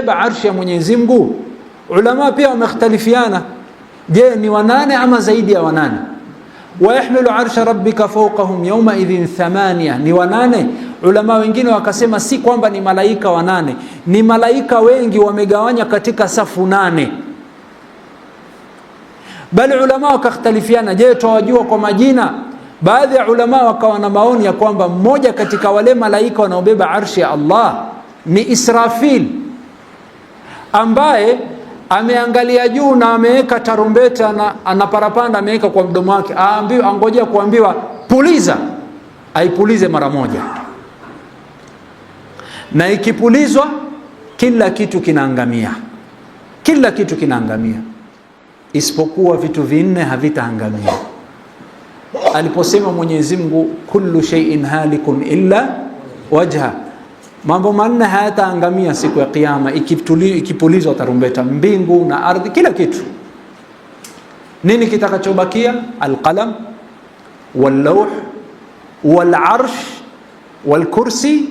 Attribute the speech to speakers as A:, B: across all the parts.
A: kuibeba arshi ya Mwenyezi Mungu, ulama pia wamekhtalifiana. Je, ni wanane ama zaidi ya wanane? Wa yahmilu arsha rabbika fawqahum yawma idhin thamania, ni wanane? Ulama wengine wakasema si kwamba ni malaika wanane, ni malaika wengi wamegawanya katika safu nane. Bali ulama wakakhtalifiana, je tuwajua kwa majina? Baadhi ya ulama wakawa na maoni ya kwamba mmoja katika wale malaika wanaobeba arshi ya Allah ni Israfil, ambaye ameangalia juu na ameweka tarumbeta na anaparapanda, ameweka kwa mdomo wake, angojea kuambiwa puliza, aipulize mara moja, na ikipulizwa kila kitu kinaangamia. Kila kitu kinaangamia isipokuwa vitu vinne havitaangamia. Aliposema Mwenyezi Mungu kullu shay'in halikun illa wajha, mambo manne hayataangamia siku ya kiyama ikipulizwa tarumbeta, mbingu na ardhi, kila kitu. Nini kitakachobakia? Alqalam wallawh walarsh walkursi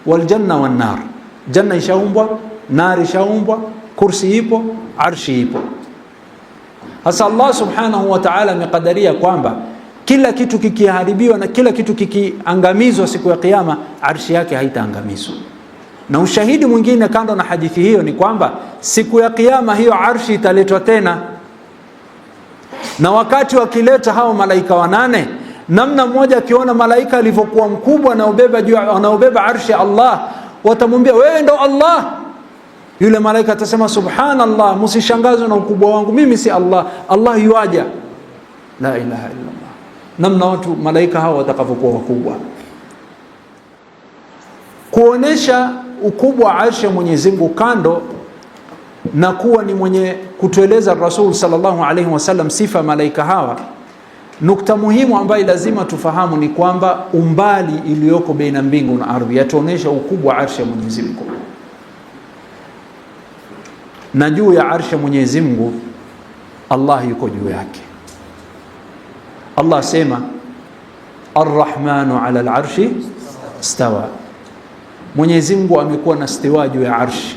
A: waljanna wannar. Janna ishaumbwa, nar ishaumbwa, kursi ipo, arshi ipo. Hasa Allah subhanahu wa ta'ala amekadiria kwamba kila kitu kikiharibiwa na kila kitu kikiangamizwa siku ya kiyama, arshi yake haitaangamizwa. Na ushahidi mwingine kando na hadithi hiyo ni kwamba siku ya kiyama hiyo arshi italetwa tena, na wakati wakileta hao malaika wanane, namna mmoja akiona malaika alivyokuwa mkubwa anaobeba arshi ya Allah, watamwambia wewe ndo Allah. Yule malaika atasema subhanallah, msishangazwe na ukubwa wangu, mimi si Allah, Allah yuaja. La ilaha illa Allah. Namna watu malaika hao watakavyokuwa wakubwa. Kuonesha ukubwa wa arshi ya Mwenyezi Mungu, kando na kuwa ni mwenye kutueleza Rasul sallallahu alaihi wasallam sifa malaika hawa, nukta muhimu ambayo lazima tufahamu ni kwamba umbali iliyoko baina mbingu na ardhi yatuonesha ukubwa wa arshi ya Mwenyezi Mungu. Na juu ya arshi ya Mwenyezi Mungu Allah yuko juu yake. Allah sema Ar-Rahmanu ala al-arshi istawa. Mwenyezi Mungu amekuwa na istiwa juu ya arshi,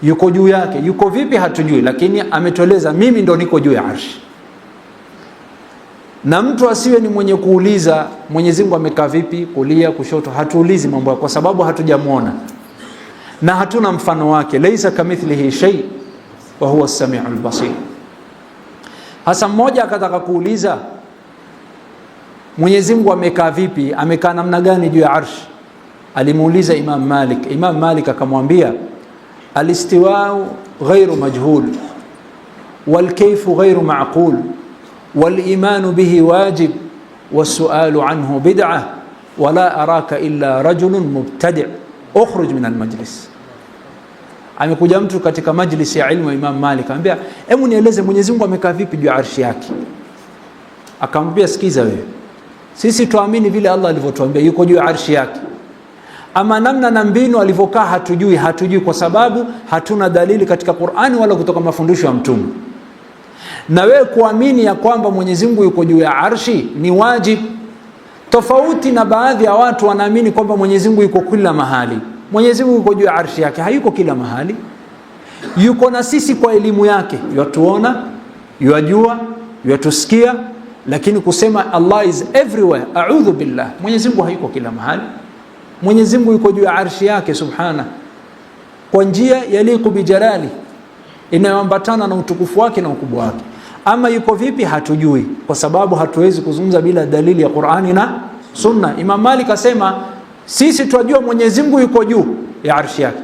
A: yuko juu yake. Yuko vipi hatujui, lakini ametueleza mimi ndo niko juu ya arshi. Na mtu asiwe ni mwenye kuuliza Mwenyezi Mungu amekaa vipi, kulia kushoto. Hatuulizi mambo kwa sababu hatujamuona na hatuna mfano wake. Laisa kamithlihi shay wa huwa as-sami'ul basir. Hasa mmoja akataka kuuliza Mwenyezi Mungu amekaa vipi, amekaa namna gani juu ya arshi. Alimuuliza Imam Malik. Imam Malik akamwambia al-istiwa'u ghayru majhul wal kayfu ghayru ma'qul wal imanu bihi wajib was-su'alu anhu bid'ah wa la araka illa rajulun mubtadi' ukhruj min al-majlis. Amekuja mtu katika majlisi ya ilmu ya Imam Malik, anambia hebu nieleze Mwenyezi Mungu amekaa vipi juu ya arshi yake. Akamwambia sikiza wewe, sisi tuamini vile Allah alivyotuambia yuko juu ya arshi yake, ama namna na mbinu alivyokaa hatujui kwa sababu hatuna dalili katika Qur'ani wala kutoka mafundisho ya Mtume. Na wewe kuamini ya kwamba Mwenyezi Mungu yuko juu ya arshi ni wajib, tofauti na baadhi ya watu wanaamini kwamba Mwenyezi Mungu yuko kila mahali. Mwenyezi Mungu yuko juu ya arshi yake, hayuko kila mahali. Yuko na sisi kwa elimu yake, yatuona, yajua, yatusikia, lakini kusema Allah is everywhere, a'udhu billah. Mwenyezi Mungu hayuko kila mahali. Mwenyezi Mungu yuko juu ya arshi yake subhana, kwa njia yaliku bijalali, inayoambatana na utukufu wake na ukubwa wake. Ama yuko vipi hatujui, kwa sababu hatuwezi kuzungumza bila dalili ya Qur'ani na Sunna. Imam Malik asema sisi tunajua Mwenyezi Mungu yuko juu ya arshi yake,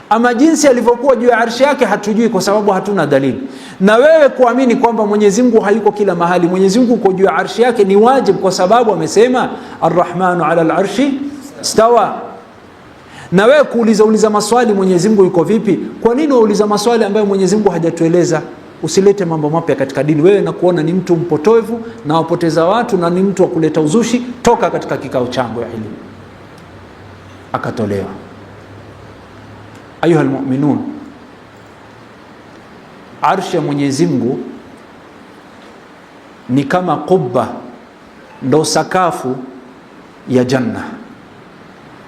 A: ama jinsi alivyokuwa juu ya arshi yake hatujui kwa sababu hatuna dalili. Na wewe kuamini kwamba Mwenyezi Mungu hayuko kila mahali, Mwenyezi Mungu yuko juu ya arshi yake ni wajib, kwa sababu amesema Ar-Rahmanu ala al-arshi istawa. Na wewe kuuliza maswali Mwenyezi Mungu yuko vipi, kwa nini uuliza maswali ambayo Mwenyezi Mungu hajatueleza? Usilete mambo mapya katika dini. Wewe na kuona ni mtu mpotovu na wapoteza watu na ni mtu wa kuleta uzushi, toka katika kikao changu ya elimu. Akatolewa. Ayuha almu'minun, arshi ya Mwenyezi Mungu ni kama qubba, ndo sakafu ya janna.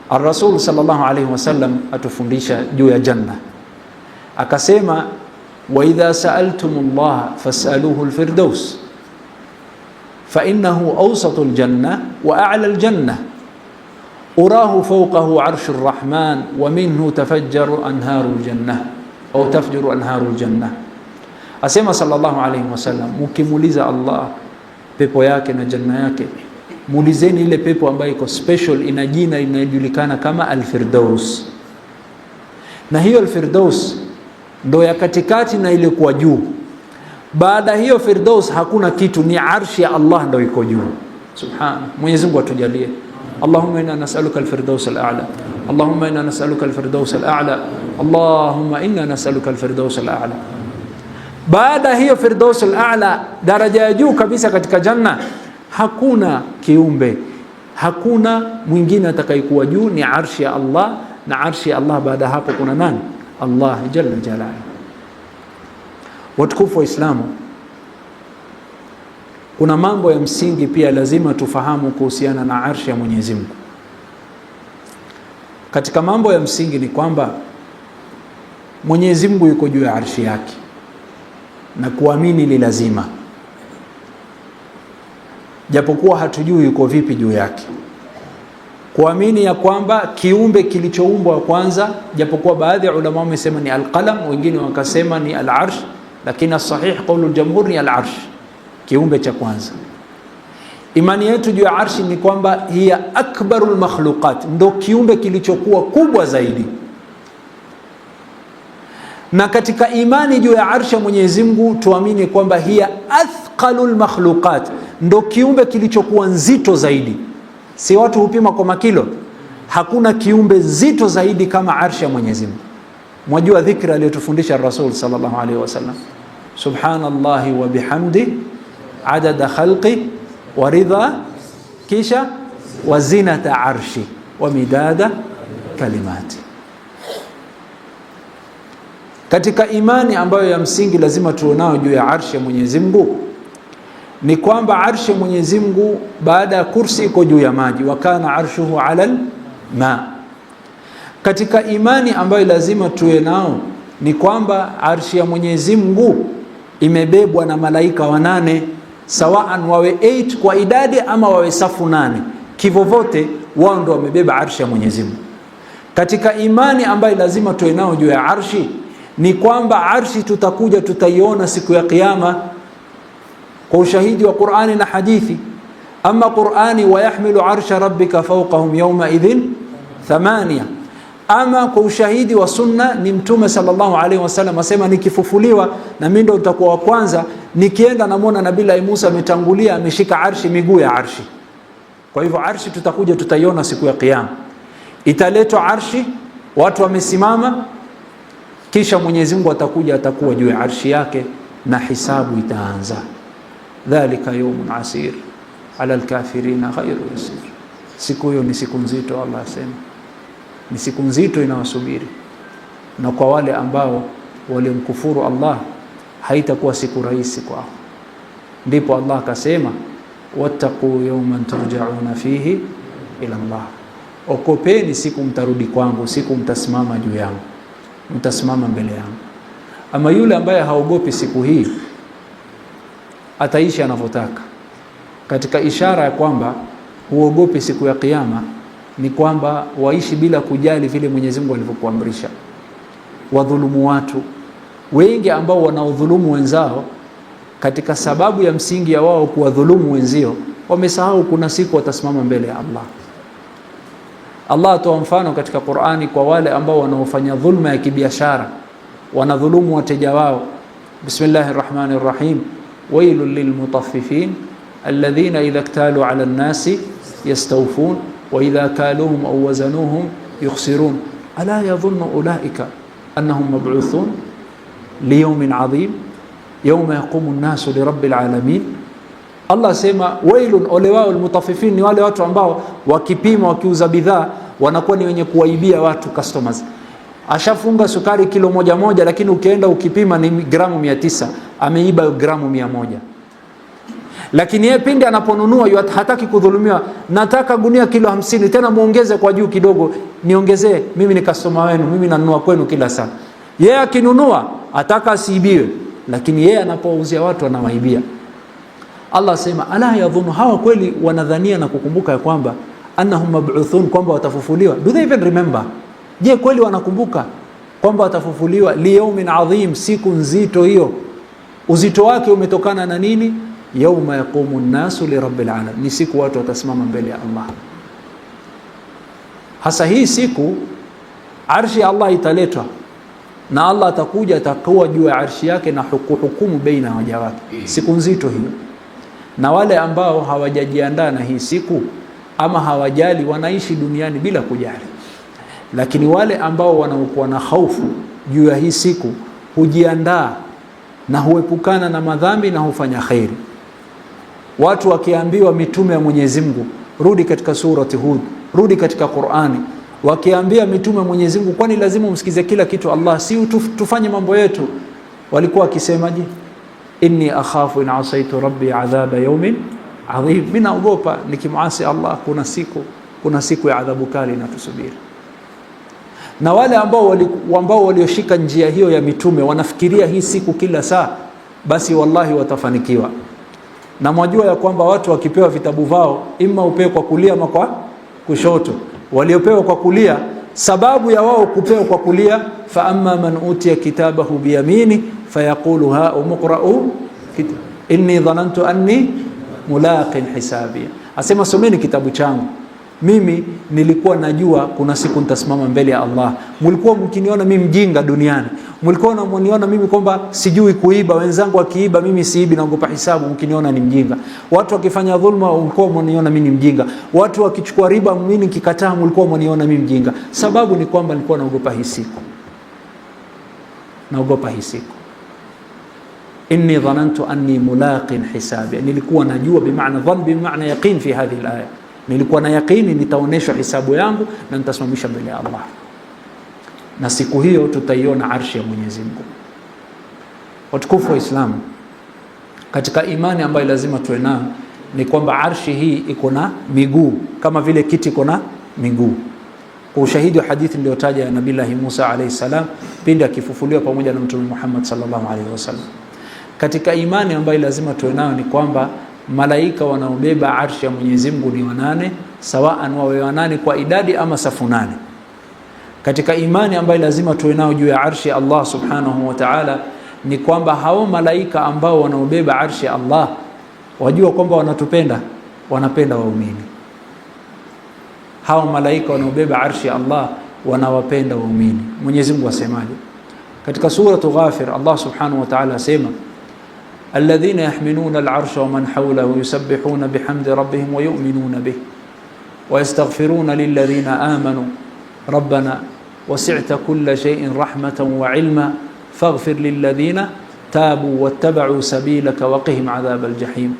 A: Ar-Rasul sallallahu alayhi wasallam atufundisha juu ya janna, akasema wa idha sa'altumullaha fas'aluhu al-firdaus fa innahu awsatu al-janna wa a'la al-janna urahu fawqahu 'arshu ar-rahman wa minhu tafajjaru anharu al-janna au tafjuru anharu al-janna. Asema sallallahu alayhi wasallam, mukimuliza Allah pepo yake na janna yake, muulizeni ile pepo ambayo iko special, ina jina inajulikana kama al-Firdaus. Na hiyo al-Firdaus ndo ya katikati na ile kwa juu. Baada hiyo Firdaus hakuna kitu, ni arshi ya Allah ndo iko juu. Subhana, Mwenyezi Mungu atujalie. Allahumma inna nas'aluka al-Firdaus al-a'la. Allahumma inna nas'aluka al-Firdaus al-a'la. Allahumma inna nas'aluka al-Firdaus al-a'la. Baada hiyo Firdaus al-a'la, daraja ya juu kabisa katika janna, hakuna kiumbe, hakuna mwingine atakayekuwa juu, ni arshi ya Allah. Na arshi ya Allah baada hapo kuna nani? Allah jalla jalaluhu. Watukufu wa Islamu, kuna mambo ya msingi pia lazima tufahamu kuhusiana na arshi ya Mwenyezi Mungu. Katika mambo ya msingi ni kwamba Mwenyezi Mungu yuko juu ya arshi yake, na kuamini ni lazima, japokuwa hatujui yuko vipi juu yake. Kuamini ya kwamba kiumbe kilichoumbwa kwanza, japokuwa baadhi ya ulama wamesema ni al-qalam, wengine wakasema ni al-arsh, lakini as-sahih qaulul jamhur ni al-arsh, kiumbe cha kwanza. Imani yetu juu ya arshi ni kwamba hiya akbarul makhluqat, ndo kiumbe kilichokuwa kubwa zaidi. Na katika imani juu ya arshi ya Mwenyezi Mungu tuamini kwamba hiya athqalul makhluqat, ndo kiumbe kilichokuwa nzito zaidi. Si watu hupima kwa makilo, hakuna kiumbe nzito zaidi kama arshi ya Mwenyezi Mungu. Mwajua dhikra aliyotufundisha Rasul sallallahu alaihi wasallam, subhanallahi wa bihamdi adada khalqi wa ridha, kisha wa zinata arshi wa midada kalimati. Katika imani ambayo ya msingi lazima tuonao juu ya arshi ya Mwenyezi Mungu ni kwamba arshi ya Mwenyezi Mungu baada ya kursi iko juu ya maji, wa kana arshuhu alal ma. Katika imani ambayo lazima tuwe nao ni kwamba arshi ya Mwenyezi Mungu imebebwa na malaika wanane, sawaan wawe 8 kwa idadi ama wawe safu 8, kivovote wao ndio wamebeba arshi ya Mwenyezi Mungu. Katika imani ambayo lazima tuwe nao juu ya arshi ni kwamba arshi tutakuja tutaiona siku ya Kiyama kwa ushahidi wa Qur'ani na hadithi. Ama Qur'ani, wa yahmilu arsha rabbika fawqahum yawma idhin 8. Ama kwa ushahidi wa sunna ni Mtume sallallahu alaihi wasallam asema, nikifufuliwa na mimi ndo nitakuwa wa kwanza, nikienda namuona Nabii Musa ametangulia ameshika arshi, miguu ya arshi. Kwa hivyo arshi tutakuja tutaiona siku ya Kiyama. Italetwa arshi, watu wamesimama, kisha Mwenyezi Mungu atakuja atakuwa juu ya arshi yake na hisabu itaanza. Dhalika yawmun asir ala alkafirina ghayru yasir. Siku hiyo ni siku nzito, Allah asema ni siku nzito inawasubiri, na kwa wale ambao walimkufuru Allah haitakuwa siku rahisi kwao. Ndipo Allah akasema, wattaqu yawman turja'una fihi ila Allah, okopeni siku mtarudi kwangu, siku mtasimama juu yangu, mtasimama mbele yangu. Ama yule ambaye haogopi siku hii ataishi anavyotaka. Katika ishara ya kwamba huogopi siku ya Kiyama ni kwamba waishi bila kujali vile Mwenyezi Mungu alivyokuamrisha. Wadhulumu watu wengi ambao wanaodhulumu wenzao, katika sababu ya msingi ya wao kuwadhulumu wenzio, wamesahau kuna siku watasimama mbele ya Allah. Allah atoa mfano katika Qur'ani kwa wale ambao wanaofanya dhulma ya kibiashara, wanadhulumu wateja wao. Bismillahirrahmanirrahim, wailul lilmutaffifin alladhina idha iktalu ala an-nasi yastawfun wa idha kaluhum aw wazanuhum yukhsirun ala yadhunnu ulaika annahum mab'uthun liyawmin 'adhim yawma yaqumu an-nasu lirabbil alamin. Allah sema wailun, ole wao almutaffifin, ni wale watu ambao wakipima wakiuza bidhaa wanakuwa ni wenye kuwaibia watu customers. Ashafunga sukari kilo moja, lakini ukienda ukipima ni gramu 900, ameiba gramu 100. Lakini yeye pindi anaponunua hataki kudhulumiwa, nataka gunia kilo 50 tena muongeze kwa juu kidogo, niongezee, mimi ni customer wenu, mimi nanunua kwenu kila saa. Yeye akinunua ataka asiibiwe, lakini yeye anapouzia watu anawaibia. Allah sema ala yadhunnu, hawa kweli wanadhania na kukumbuka ya kwamba annahum mab'uthun, kwamba watafufuliwa. Do they even remember? Je, kweli wanakumbuka kwamba watafufuliwa? Li yawmin adhim, siku nzito hiyo. Uzito wake umetokana na nini? Yawma yaqumu an-nasu li rabbil alamin, ni siku watu watasimama mbele ya Allah. Hasa hii siku arshi ya Allah italetwa na Allah atakuja, atakuwa juu ya arshi yake na hukumu baina waja wake. Siku nzito hiyo, na wale ambao hawajajiandaa na hii siku ama hawajali, wanaishi duniani bila kujali. Lakini wale ambao wanaokuwa na hofu juu ya hii siku hujiandaa na huepukana na madhambi na hufanya khairi. Watu wakiambiwa, mitume ya Mwenyezi Mungu, rudi katika surati Hud, rudi katika Qur'ani, wakiambia mitume Mwenyezi Mungu, kwani lazima umsikize kila kitu Allah, si tufanye mambo yetu? Walikuwa wakisemaje? Inni akhafu in asaitu rabbi adhaba yawmin adhim, mimi naogopa nikimuasi Allah kuna siku ya adhabu kali inatusubiri. Na wale ambao walioshika njia hiyo ya mitume wanafikiria hii siku kila saa, basi wallahi watafanikiwa. Na mwajua ya kwamba watu wakipewa vitabu vao, ima upewe kwa kulia ama kwa kushoto. Waliopewa kwa kulia, sababu ya wao kupewa kwa kulia, fa amma man utiya kitabahu biyamini fayaqulu ha umqra'u inni dhanantu anni mulaqin hisabi, asema someni kitabu changu, mimi nilikuwa najua kuna siku nitasimama mbele ya Allah. Mlikuwa mkiniona mimi mjinga duniani, mlikuwa mniona mimi kwamba sijui kuiba, wenzangu wakiiba mimi siibi, naogopa hisabu, mkiniona ni mjinga. Watu wakifanya dhulma mlikuwa mniona mimi ni mjinga, watu wakichukua riba mimi nikikataa mlikuwa mniona mimi mjinga. Sababu ni kwamba nilikuwa naogopa hii siku, naogopa hii siku. Inni dhanantu anni mulaqin hisabi, nilikuwa najua, bimaana dhann bimaana yaqin fi hadhihi alaya, nilikuwa na yaqini nitaoneshwa hisabu yangu na nitasimamisha mbele ya Allah. Na siku hiyo tutaiona arshi ya Mwenyezi Mungu. Watukufu wa Islam, katika imani ambayo lazima tuwe nayo ni kwamba arshi hii iko na miguu kama vile kiti iko na miguu, kwa ushahidi wa hadithi iliyotaja ya Nabii Musa alayhi salam pindi akifufuliwa pamoja na Mtume Muhammad sallallahu alayhi wasallam. Katika imani ambayo lazima tuwe nayo ni kwamba malaika wanaobeba arshi ya Mwenyezi Mungu ni wanane, sawaan wawe wanane kwa idadi ama safu nane. Katika imani ambayo lazima tuwe nayo juu ya arshi ya Allah subhanahu wa ta'ala ni kwamba hao malaika ambao wanaobeba arshi ya Allah, wajua kwamba wanatupenda, wanapenda waumini. Hao malaika wanaobeba arshi ya Allah wanawapenda waumini. Mwenyezi Mungu asemaje katika suratu Ghafir? Allah subhanahu wa ta'ala asema الذين يحملون العرش ومن حوله يسبحون بحمد ربهم ويؤمنون به ويستغفرون للذين آمنوا ربنا وسعت كل شيء رحمة وعلما فاغفر للذين تابوا واتبعوا سبيلك وقهم عذاب الجحيم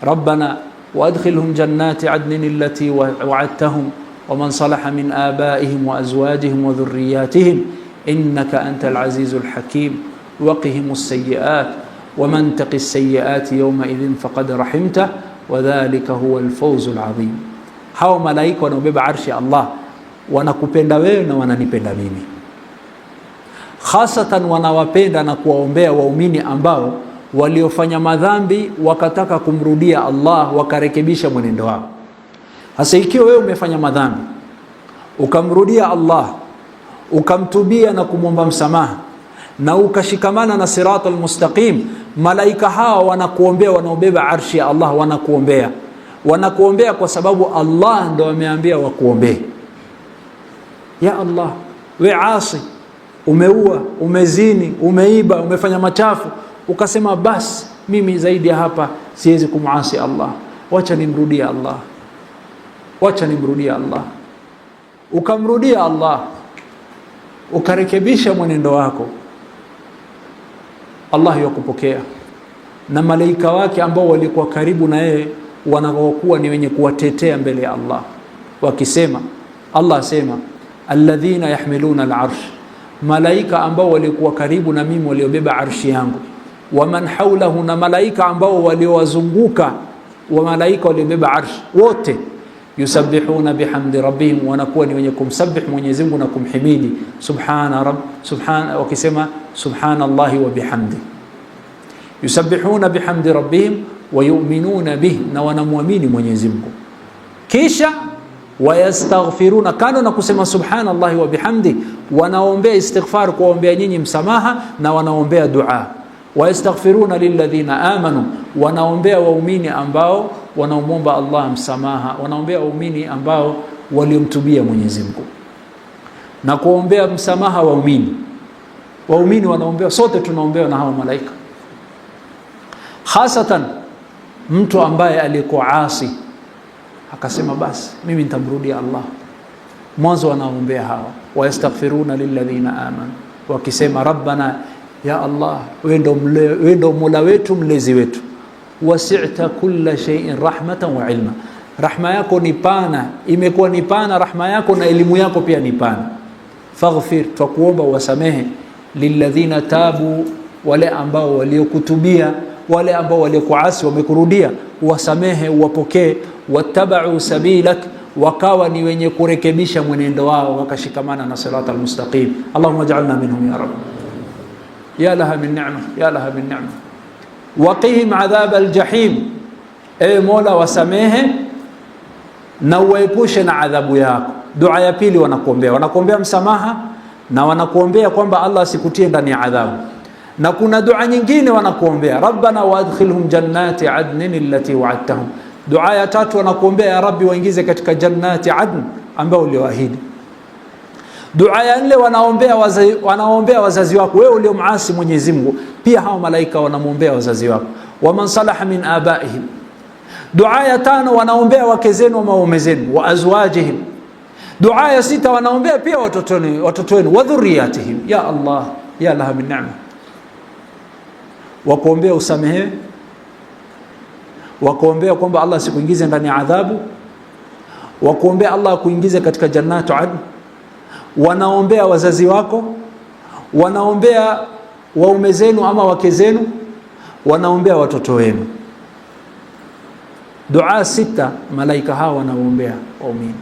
A: ربنا وأدخلهم جنات عدن التي وعدتهم ومن صلح من آبائهم وأزواجهم وذرياتهم إنك أنت العزيز الحكيم وقهم السيئات ومن تق السيئات يومئذ فقد رحمته وذلك هو الفوز العظيم. Hao malaika wanaobeba arshi ya Allah wanakupenda wewe na wananipenda mimi. Hasatan wanawapenda na kuwaombea waumini ambao waliofanya madhambi wakataka kumrudia Allah, wakarekebisha mwenendo wao. Hasa ikiwa wewe umefanya madhambi ukamrudia Allah, ukamtubia na kumwomba msamaha na ukashikamana na siratal mustaqim, malaika hawa wanakuombea, wanaobeba arshi ya Allah wanakuombea. Wanakuombea kwa sababu Allah ndo ameambia wakuombee. Ya Allah, we asi, umeua, umezini, umeiba, umefanya machafu, ukasema basi mimi zaidi ya hapa siwezi kumuasi Allah, wacha nimrudie Allah, wacha nimrudie Allah. Ukamrudia Allah, ukarekebisha mwenendo wako, Allah yakupokea, na malaika wake ambao walikuwa karibu na yeye wanakuwa ni wenye kuwatetea mbele ya Allah wakisema, Allah asema alladhina yahmiluna al-arsh, malaika ambao walikuwa karibu na mimi waliobeba arshi yangu, wa man hawlahu, na malaika ambao waliowazunguka wa malaika waliobeba arsh wote, yusabbihuna bihamdi rabbihim, wanakuwa ni wenye kumsabih Mwenyezi Mungu na kumhimidi wakisema subhanallahi wa bihamdi. Yusabbihuna bihamdi rabbihim wa yu'minuna bihi, na wanamwamini Mwenyezi Mungu. Kisha wayastaghfiruna, kando na kusema subhanallahi wa bihamdi, wanaombea istighfar, kuombea nyinyi msamaha, na wanaombea dua. Wayastaghfiruna lilladhina amanu, wanaombea waumini ambao wanaomwomba Allah msamaha, wanaombea waumini ambao waliomtubia Mwenyezi Mungu, na kuombea msamaha waumini wanaombea, sote tunaombewa na hao malaika. Hasatan mtu ambaye alikuwa asi akasema basi mimi nitamrudia Allah, mwanzo wanaombea hawa. Wayastaghfiruna lilladhina amanu, wakisema rabbana, ya Allah, wewe ndo Mola wetu mlezi wetu, wasi'ta kulla shay'in rahmatan wa ilma, rahma yako ni pana, imekuwa ni pana rahma yako, na elimu yako pia ni pana. Faghfir, twakuomba wasamehe, lilladhina tabu, wale ambao waliokutubia, wale ambao waliokuasi wamekurudia, wasamehe, uwapokee. Wattaba'u sabilak, wakawa ni wenye kurekebisha mwenendo wao, wakashikamana na sirata almustaqim. Allahumma ij'alna minhum ya rab. Ya laha min ni'ma, ya laha min ni'ma. Waqihim adhab aljahim, ewe Mola wasamehe na uwaepushe na adhabu yako. Dua ya pili wanakuombea msamaha, na wanakuombea kwamba Allah asikutie ndani ya adhabu. Na kuna dua nyingine wanakuombea, rabbana waadkhilhum jannati adnin allati wa'adtahum. Dua ya tatu wanakuombea, ya Rabbi waingize katika jannati adn ambao ulioahidi. Dua ya nne wanaombea wazazi wako, wewe uliomuasi Mwenyezi Mungu, pia hao malaika wanamuombea wazazi wako, waman salaha min abaihim. Dua ya tano wanaombea wake zenu wa waume zenu, wa azwajihim. Dua ya sita wanaombea pia watoto wenu, wa dhurriyatihim. Ya Allah, ya laha min ni'ma. Wakuombea usamehewe, wakuombea kwamba Allah sikuingize ndani ya adhabu, wakuombea Allah akuingize katika jannatu adn. Wanaombea wazazi wako, wanaombea waume zenu ama wake zenu, wanaombea watoto wenu. Dua sita malaika hawa wanaombea waumini.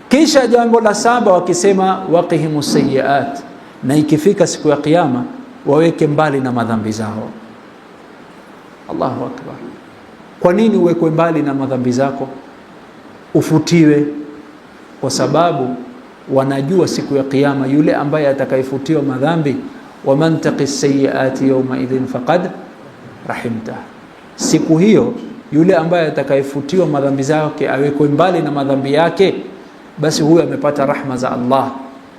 A: Kisha jambo la saba wakisema waqihimus sayyiat, na ikifika siku ya kiyama waweke mbali na madhambi zao. Allahu akbar. Kwa nini uwekwe mbali na madhambi zako, ufutiwe? Kwa sababu wanajua siku ya kiyama yule ambaye atakayefutiwa madhambi, waman taqis sayyiati yawma idhin faqad rahimta, siku hiyo yule ambaye atakayefutiwa madhambi zake, awekwe mbali na madhambi yake, basi huyo amepata rahma za Allah.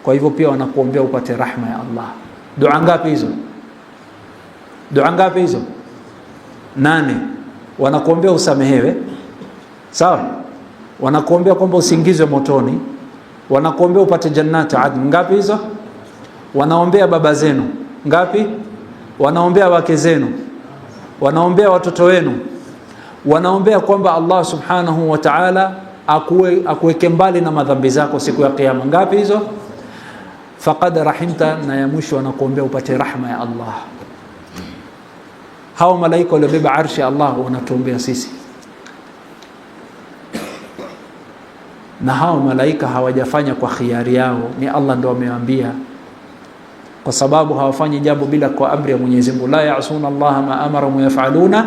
A: Kwa hivyo pia wanakuombea upate rahma ya Allah. Dua ngapi hizo? Dua ngapi hizo? 8. Wanakuombea usamehewe, sawa? Wanakuombea kwamba usingizwe motoni, wanakuombea upate jannati adn. Ngapi hizo? Wanaombea baba zenu. Ngapi? Wanaombea wake zenu, wanaombea watoto wenu, wanaombea kwamba Allah subhanahu wa ta'ala akuweke mbali na madhambi zako siku ya kiyama. Ngapi hizo? Faqad rahimta, na ya mwisho wanakuombea upate rahma ya Allah. Hao malaika waliobeba arshi ya Allah wanatuombea sisi, na hao malaika hawajafanya kwa khiari yao, ni Allah ndo amewaambia, kwa sababu hawafanyi jambo bila kwa amri ya Mwenyezi Mungu. La ya'suna Allah ma amara wa yaf'aluna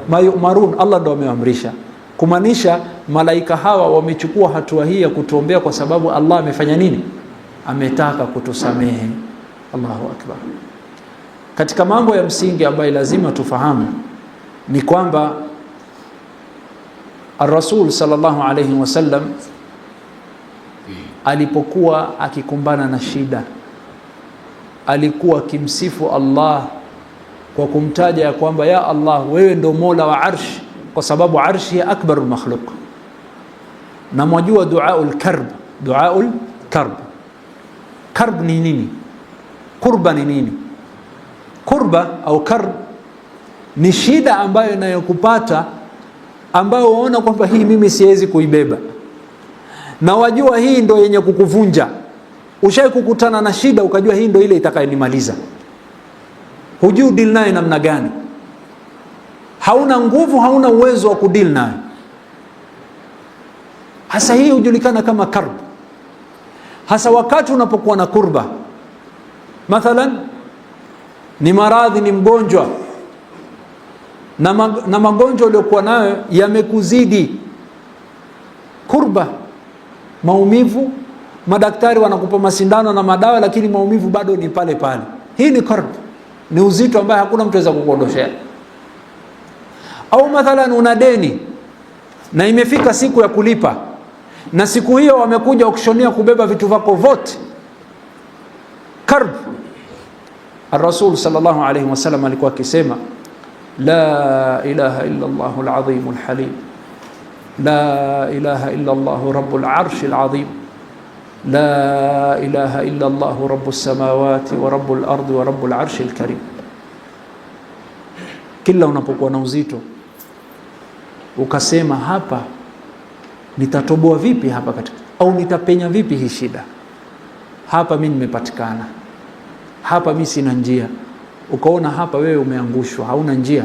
A: ma yu'marun, Allah ndo ameamrisha. Kumaanisha malaika hawa wamechukua hatua hii ya kutuombea kwa sababu Allah amefanya nini? Ametaka kutusamehe. Allahu akbar. Katika mambo ya msingi ambayo lazima tufahamu ni kwamba Ar-Rasul sallallahu alayhi wasallam alipokuwa akikumbana na shida, alikuwa akimsifu Allah kwa kumtaja ya kwamba ya Allah, wewe ndo Mola wa arsh, kwa sababu arshi ya akbarul makhluq. Na mwajua duaul karb, duaul karb. Karb ni nini? Kurba ni nini? Kurba au karb ni shida ambayo inayokupata, ambayo unaona kwamba hii mimi siwezi kuibeba, na wajua hii ndo yenye kukuvunja. Ushawahi kukutana na shida ukajua hii ndo ile itakayonimaliza, hujui deal naye namna gani. hauna nguvu, hauna uwezo wa kudeal nayo. Hasa hii hujulikana kama karb. Hasa wakati unapokuwa na kurba, mathalan ni maradhi, ni mgonjwa na magonjwa uliokuwa nayo yamekuzidi, kurba, maumivu, madaktari wanakupa masindano na madawa, lakini maumivu bado ni pale pale. Hii ni karb, ni uzito ambaye hakuna mtu aweza kukuondoshea. Au mathalan una deni na imefika siku ya kulipa, na siku hiyo wamekuja ukishonia kubeba vitu vyako vote, karb. Ar-Rasul sallallahu alayhi wasallam alikuwa akisema, la ilaha illa Allahul azimul halim, la ilaha illa Allahu rabbul arshil azim, la ilaha illa Allahu rabbus samawati wa rabbul ardi wa rabbul arshil karim. Kila unapokuwa na uzito ukasema, hapa nitatoboa vipi hapa katika, au nitapenya vipi hii shida, hapa mimi nimepatikana, hapa mimi sina njia, ukaona hapa wewe umeangushwa, hauna njia,